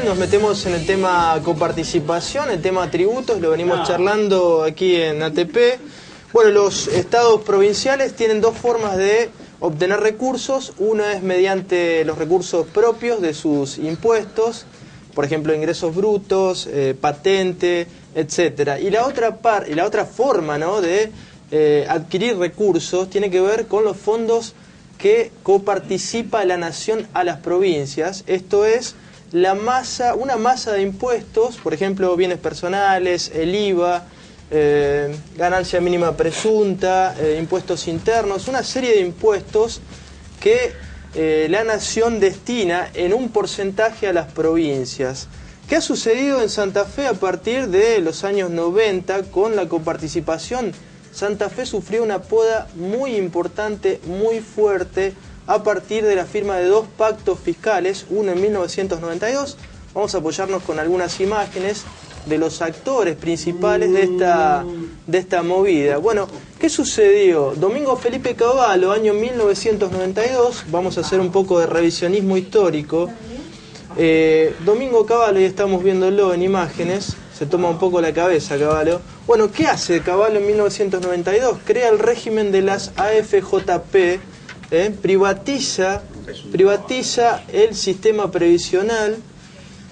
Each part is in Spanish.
nos metemos en el tema coparticipación, el tema tributos, lo venimos charlando aquí en ATP. Bueno, los estados provinciales tienen dos formas de obtener recursos. Una es mediante los recursos propios de sus impuestos, por ejemplo, ingresos brutos, patente, etcétera. Y la otra forma, ¿no?, de adquirir recursos tiene que ver con los fondos que coparticipa la nación a las provincias. Esto es una masa de impuestos, por ejemplo, bienes personales, el IVA, ganancia mínima presunta, impuestos internos, una serie de impuestos que la nación destina en un porcentaje a las provincias. ¿Qué ha sucedido en Santa Fe a partir de los años 90 con la coparticipación? Santa Fe sufrió una poda muy importante, muy fuerte, a partir de la firma de dos pactos fiscales, uno en 1992. Vamos a apoyarnos con algunas imágenes de los actores principales de esta movida. Bueno, ¿qué sucedió? Domingo Felipe Cavallo, año 1992, vamos a hacer un poco de revisionismo histórico. Domingo Cavallo, y estamos viéndolo en imágenes, se toma un poco la cabeza Cavallo. Bueno, ¿qué hace Cavallo en 1992? Crea el régimen de las AFJP, privatiza el sistema previsional,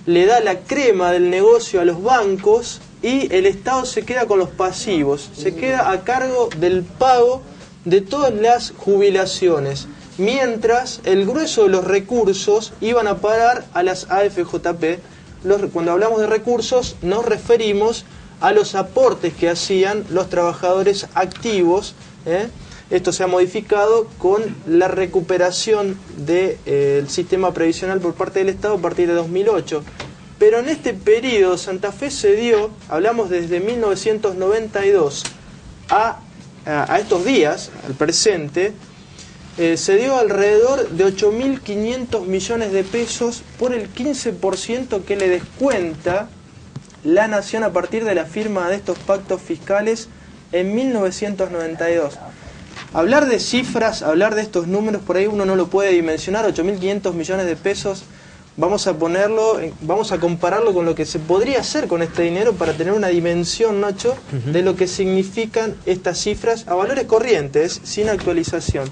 le da la crema del negocio a los bancos y el Estado se queda con los pasivos, se queda a cargo del pago de todas las jubilaciones, mientras el grueso de los recursos iban a parar a las AFJP. Cuando hablamos de recursos nos referimos a los aportes que hacían los trabajadores activos. Esto se ha modificado con la recuperación del sistema previsional por parte del Estado a partir de 2008. Pero en este periodo Santa Fe se dio, hablamos desde 1992 a estos días, al presente, se dio alrededor de 8.500 millones de pesos por el 15% que le descuenta la nación a partir de la firma de estos pactos fiscales en 1992. Hablar de cifras, hablar de estos números, por ahí uno no lo puede dimensionar. 8.500 millones de pesos, vamos a compararlo con lo que se podría hacer con este dinero para tener una dimensión, Nacho, de lo que significan estas cifras a valores corrientes, sin actualización.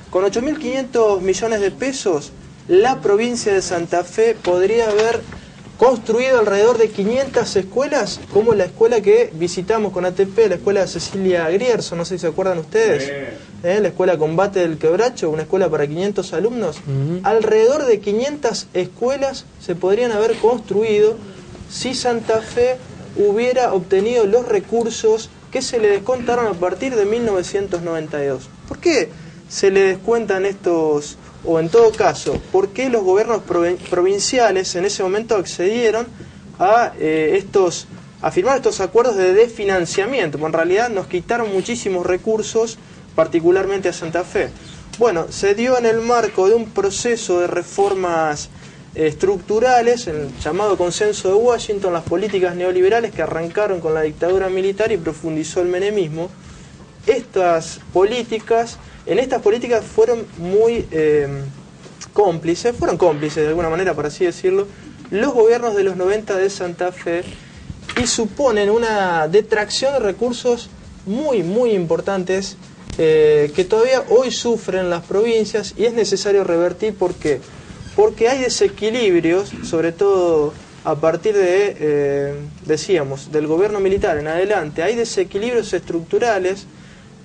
Con 8.500 millones de pesos, la provincia de Santa Fe podría haber construido alrededor de 500 escuelas, como la escuela que visitamos con ATP, la escuela Cecilia Grierson, no sé si se acuerdan ustedes, la escuela Combate del Quebracho, una escuela para 500 alumnos. Alrededor de 500 escuelas se podrían haber construido si Santa Fe hubiera obtenido los recursos que se le descontaron a partir de 1992. ¿Por qué se le descuentan estos? O en todo caso, ¿por qué los gobiernos provinciales en ese momento accedieron a firmar estos acuerdos de desfinanciamiento? Porque en realidad nos quitaron muchísimos recursos, particularmente a Santa Fe. Bueno, se dio en el marco de un proceso de reformas estructurales, el llamado Consenso de Washington, las políticas neoliberales que arrancaron con la dictadura militar y profundizó el menemismo. En estas políticas fueron muy fueron cómplices de alguna manera, por así decirlo, los gobiernos de los 90 de Santa Fe, y suponen una detracción de recursos muy, muy importantes que todavía hoy sufren las provincias, y es necesario revertir. ¿Por qué? Porque hay desequilibrios, sobre todo a partir de, decíamos, del gobierno militar en adelante, hay desequilibrios estructurales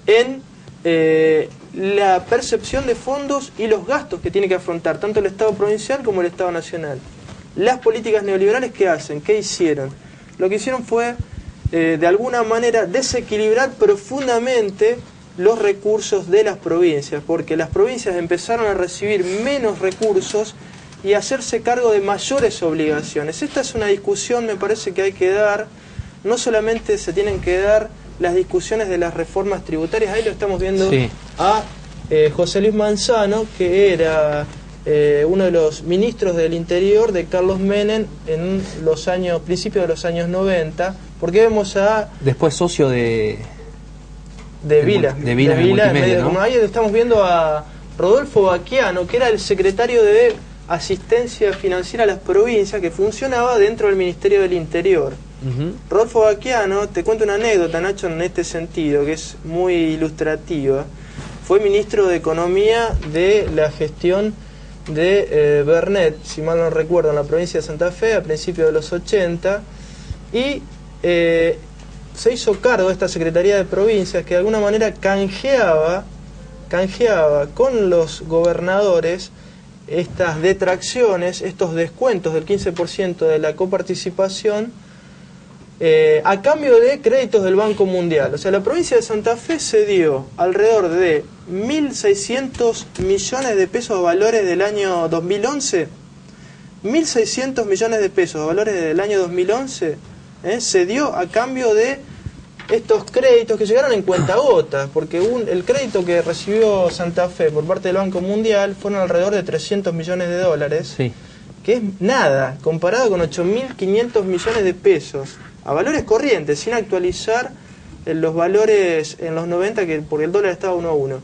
en la percepción de fondos y los gastos que tiene que afrontar tanto el Estado provincial como el Estado nacional. Las políticas neoliberales, ¿qué hacen? ¿Qué hicieron? Lo que hicieron fue, de alguna manera, desequilibrar profundamente los recursos de las provincias, porque las provincias empezaron a recibir menos recursos y a hacerse cargo de mayores obligaciones. Esta es una discusión, me parece, que hay que dar. No solamente se tienen que dar las discusiones de las reformas tributarias, ahí lo estamos viendo a José Luis Manzano, que era uno de los ministros del Interior de Carlos Menem en los principios de los años 90, porque vemos a... Después socio de Vila, Multimedia, ¿no? Ahí estamos viendo a Rodolfo Baquiano, que era el secretario de asistencia financiera a las provincias que funcionaba dentro del Ministerio del Interior. Rodolfo Baqueano, te cuento una anécdota, Nacho, en este sentido, que es muy ilustrativa. Fue ministro de Economía de la gestión de Bernet, si mal no recuerdo, en la provincia de Santa Fe, a principios de los 80, y se hizo cargo de esta Secretaría de Provincias que de alguna manera canjeaba con los gobernadores estas detracciones, estos descuentos del 15% de la coparticipación a cambio de créditos del Banco Mundial. O sea, la provincia de Santa Fe cedió alrededor de 1.600 millones de pesos a valores del año 2011. 1.600 millones de pesos a valores del año 2011 se dio a cambio de estos créditos que llegaron en cuentagotas, porque el crédito que recibió Santa Fe por parte del Banco Mundial fueron alrededor de 300 millones de dólares, sí, que es nada comparado con 8.500 millones de pesos a valores corrientes, sin actualizar los valores en los 90, porque el dólar estaba 1 a 1.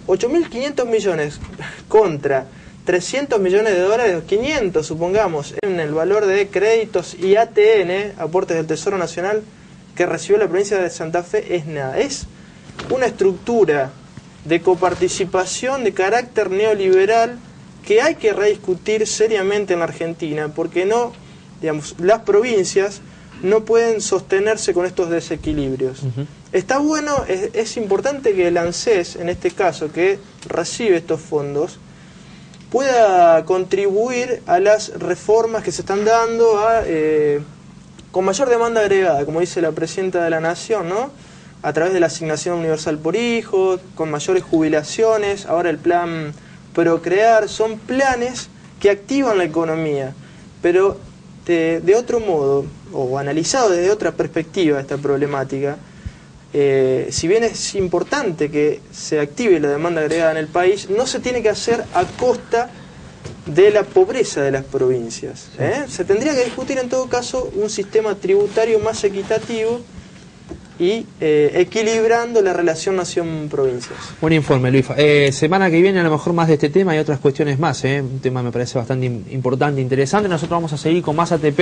8.500 millones contra 300 millones de dólares, 500 supongamos, en el valor de créditos y ATN, aportes del Tesoro Nacional, que recibió la provincia de Santa Fe, es nada. Es una estructura de coparticipación de carácter neoliberal que hay que rediscutir seriamente en la Argentina, porque no, digamos, las provincias no pueden sostenerse con estos desequilibrios. Está bueno, es importante que el ANSES, en este caso, que recibe estos fondos, pueda contribuir a las reformas que se están dando con mayor demanda agregada, como dice la Presidenta de la Nación, ¿no? A través de la asignación universal por hijo, con mayores jubilaciones, ahora el plan Procrear, son planes que activan la economía, pero de otro modo, o analizado desde otra perspectiva esta problemática, si bien es importante que se active la demanda agregada en el país, no se tiene que hacer a costa de la pobreza de las provincias. Se tendría que discutir en todo caso un sistema tributario más equitativo y equilibrando la relación nación-provincias. Buen informe, Luis. Semana que viene a lo mejor más de este tema y otras cuestiones más. Un tema me parece bastante importante, interesante. Nosotros vamos a seguir con más ATP.